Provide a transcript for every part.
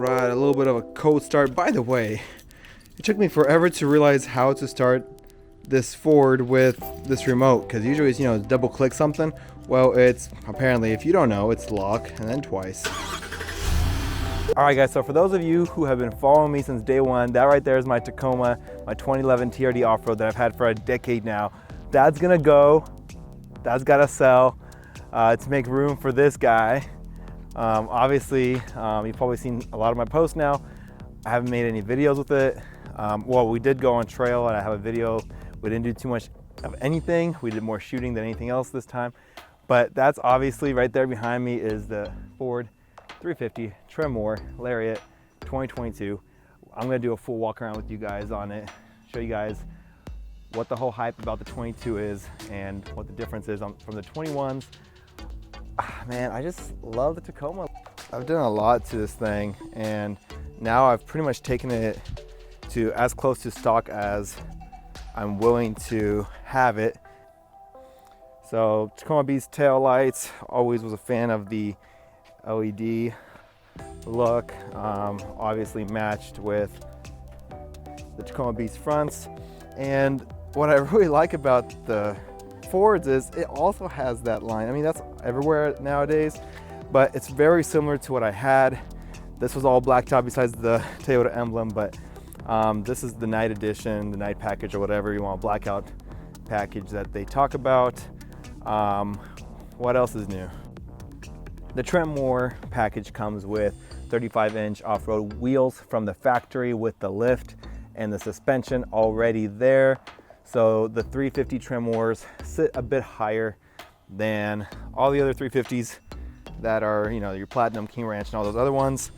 right, a little bit of a cold start. By the way, it took me forever to realize how to start this Ford with this remote, because usually it's, double click something. Well, it's apparently, if you don't know, it's lock and then twice. All right, guys, so for those of you who have been following me since day one, that right there is my Tacoma, my 2011 TRD off-road that I've had for a decade now. Dad's gonna go, Dad's gotta sell to make room for this guy. Obviously, you've probably seen a lot of my posts now. I haven't made any videos with it. Well, we did go on trail and I have a video. We didn't do too much of anything. We did more shooting than anything else this time. But that's obviously right there behind me is the Ford 350 Tremor Lariat 2022. I'm gonna do a full walk around with you guys on it, show you guys what the whole hype about the 22 is and what the difference is from the 21s. Man, I just love the Tacoma. I've done a lot to this thing, and now I've pretty much taken it to as close to stock as I'm willing to have it. So Tacoma Beast tail lights, always was a fan of the LED look, obviously matched with the Tacoma Beast fronts. And what I really like about the Fords is it also has that line. I mean, that's everywhere nowadays, but it's very similar to what I had. This was all blacked out besides the Toyota emblem, but this is the night edition, the night package, or whatever you want, blackout package that they talk about. What else is new? The Tremor package comes with 35-inch off-road wheels from the factory with the lift and the suspension already there. So the 350 Tremors sit a bit higher than all the other 350s that are, your Platinum, King Ranch, and all those other ones.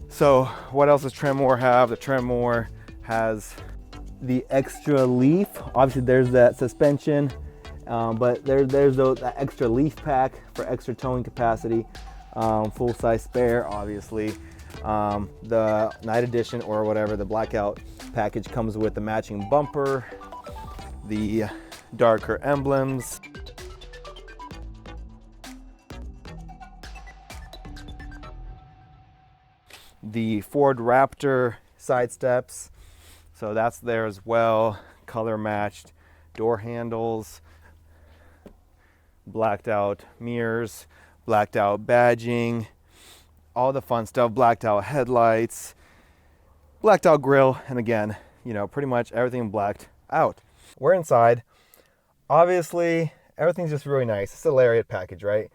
So what else does Tremor have? The Tremor has the extra leaf. Obviously there's that suspension, but there's that extra leaf pack for extra towing capacity, full-size spare, obviously. The night edition or whatever, the blackout package comes with the matching bumper, the darker emblems, the Ford Raptor side steps, so that's there as well, color matched door handles, blacked out mirrors, blacked out badging, all the fun stuff, blacked out headlights, blacked out grill, and again, pretty much everything blacked out. We're inside. Obviously, everything's just really nice. It's a Lariat package, right?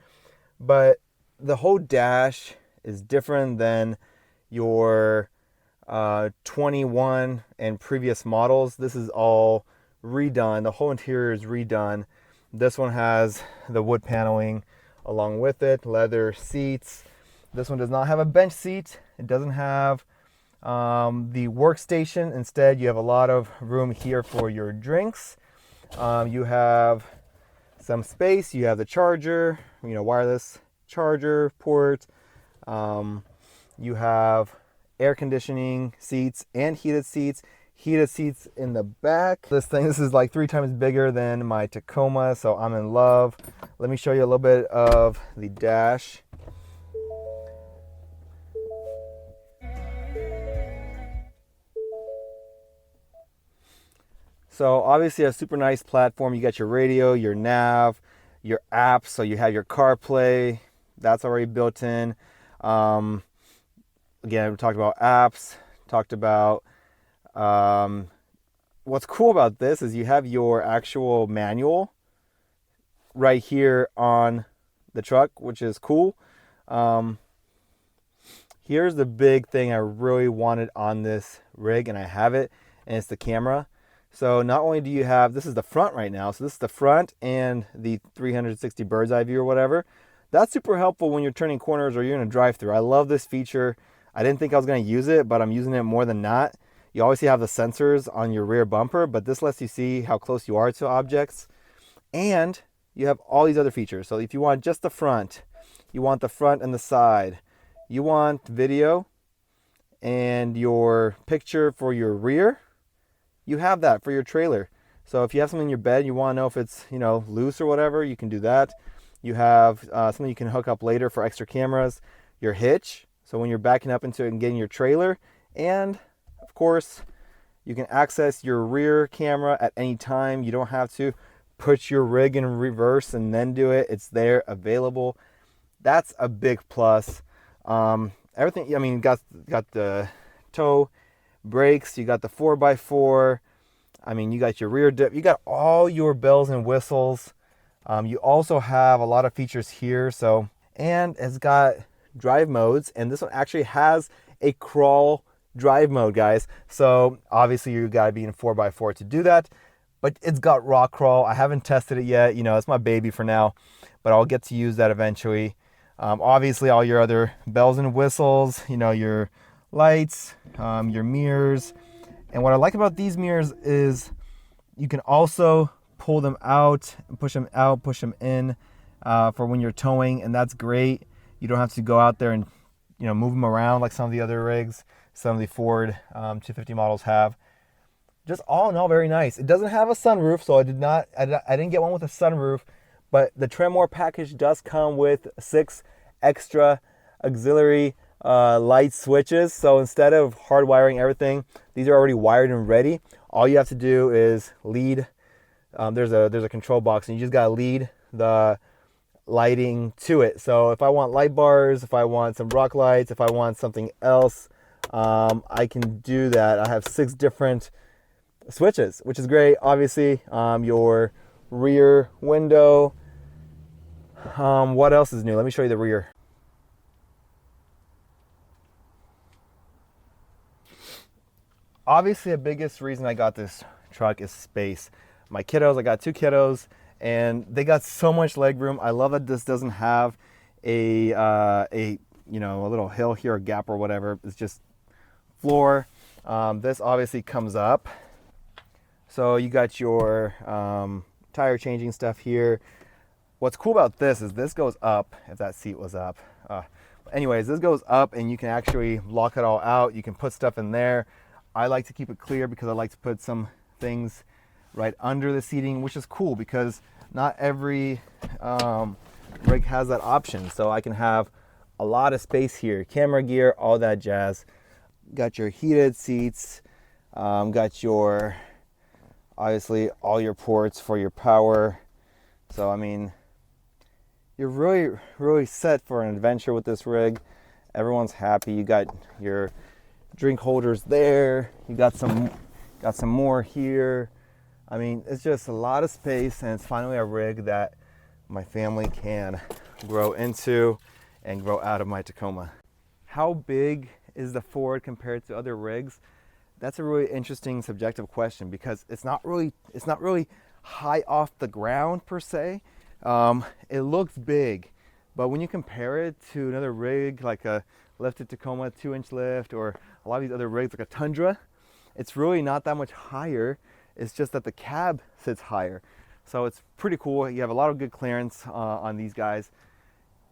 But the whole dash is different than your 21 and previous models. This is all redone. The whole interior is redone. This one has the wood paneling along with it, leather seats. This one does not have a bench seat. It doesn't have the workstation. Instead, you have a lot of room here for your drinks. You have some space. You have the charger, wireless charger port. You have air conditioning seats and heated seats in the back. This is like 3 times bigger than my Tacoma, so I'm in love. Let me show you a little bit of the dash. So obviously a super nice platform. You got your radio, your nav, your apps. So you have your CarPlay, that's already built in. Again, we talked about apps, talked about, what's cool about this is you have your actual manual right here on the truck, which is cool. Here's the big thing I really wanted on this rig, and I have it, and it's the camera. So not only do you have, this is the front right now, so this is the front and the 360 bird's eye view or whatever. That's super helpful when you're turning corners or you're in a drive-through. I love this feature. I didn't think I was going to use it, but I'm using it more than not. You obviously have the sensors on your rear bumper, but this lets you see how close you are to objects. And you have all these other features. So if you want just the front, you want the front and the side, you want video and your picture for your rear, you have that for your trailer. So if you have something in your bed, you want to know if it's, loose or whatever, you can do that. You have something you can hook up later for extra cameras. Your hitch, So when you're backing up into it and getting your trailer, and of course, you can access your rear camera at any time. You don't have to put your rig in reverse and then do it. It's there, available. That's a big plus. Everything, I mean, got the tow brakes, you got the 4x4. I mean, you got your rear dip, you got all your bells and whistles. You also have a lot of features here. So, and it's got drive modes, and this one actually has a crawl drive mode, guys. So obviously you gotta be in 4x4 to do that, but it's got rock crawl. I haven't tested it yet. You know, it's my baby for now, but I'll get to use that eventually. Obviously all your other bells and whistles, you know, your lights, your mirrors. And what I like about these mirrors is you can also pull them out, push them in for when you're towing, and that's great. You don't have to go out there and, you know, move them around like some of the other rigs, some of the Ford 250 models have. Just all in all, very nice. It doesn't have a sunroof, so I didn't get one with a sunroof, but the Tremor package does come with 6 extra auxiliary light switches. So instead of hardwiring everything, these are already wired and ready. All you have to do is lead. There's a control box, and you just gotta lead the lighting to it. So if I want light bars, if I want some rock lights, if I want something else, I can do that. I have 6 different switches, which is great. Obviously, your rear window. What else is new? Let me show you the rear. Obviously, the biggest reason I got this truck is space. My kiddos, I got 2 kiddos, and they got so much leg room. I love that this doesn't have a you know, a little hill here, a gap or whatever. It's just floor. This obviously comes up. So you got your tire changing stuff here. What's cool about this is this goes up, if that seat was up. Anyways, this goes up and you can actually lock it all out. You can put stuff in there. I like to keep it clear because I like to put some things right under the seating, which is cool because not every rig has that option. So I can have a lot of space here, camera gear, all that jazz. Got your heated seats, got your, obviously all your ports for your power. So I mean, you're really set for an adventure with this rig. Everyone's happy. You got your drink holders there. You got some more here. I mean, it's just a lot of space, and it's finally a rig that my family can grow into and grow out of my Tacoma. How big is the Ford compared to other rigs? That's a really interesting subjective question because it's not really high off the ground per se. It looks big, but when you compare it to another rig like a lifted Tacoma 2-inch lift or a lot of these other rigs like a Tundra, it's really not that much higher. It's just that the cab sits higher. So it's pretty cool. You have a lot of good clearance on these guys.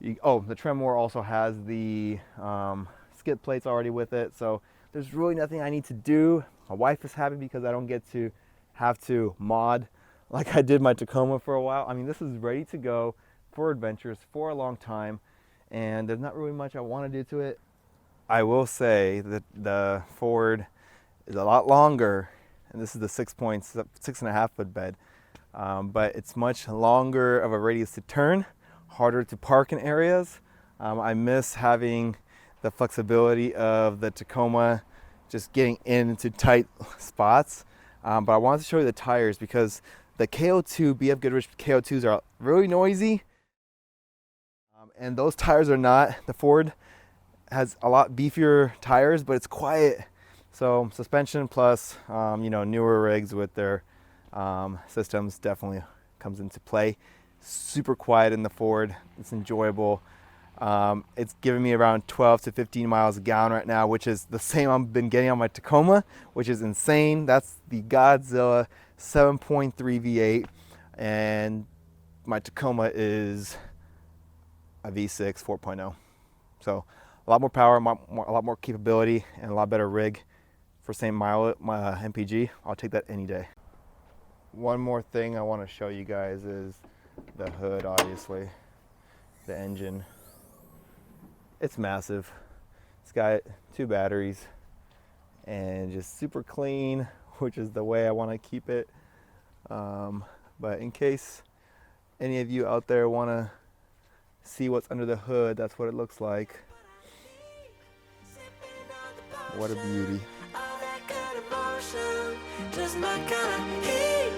The Tremor also has the skid plates already with it. So there's really nothing I need to do. My wife is happy because I don't get to have to mod like I did my Tacoma for a while. I mean, this is ready to go for adventures for a long time, and there's not really much I want to do to it. I will say that the Ford is a lot longer, and this is the 6.5 foot bed, but it's much longer of a radius to turn, harder to park in areas. I miss having the flexibility of the Tacoma, just getting into tight spots. But I wanted to show you the tires because the KO2, BF Goodrich KO2s are really noisy. And those tires are not. The Ford has a lot beefier tires, but it's quiet. So suspension plus, newer rigs with their systems definitely comes into play. Super quiet in the Ford. It's enjoyable. It's giving me around 12 to 15 miles a gallon right now, which is the same I've been getting on my Tacoma, which is insane. That's the Godzilla 7.3 V8, and my Tacoma is a V6 4.0. So a lot more power, a lot more capability, and a lot better rig for same mile MPG. I'll take that any day. One more thing I want to show you guys is the hood, obviously, the engine. It's massive. It's got 2 batteries and just super clean, which is the way I want to keep it. But in case any of you out there want to see what's under the hood, that's what it looks like. What a beauty. Just my kind of heat.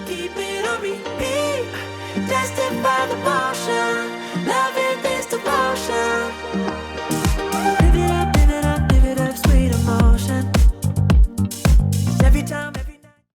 Keep it on repeat. Tested by the motion.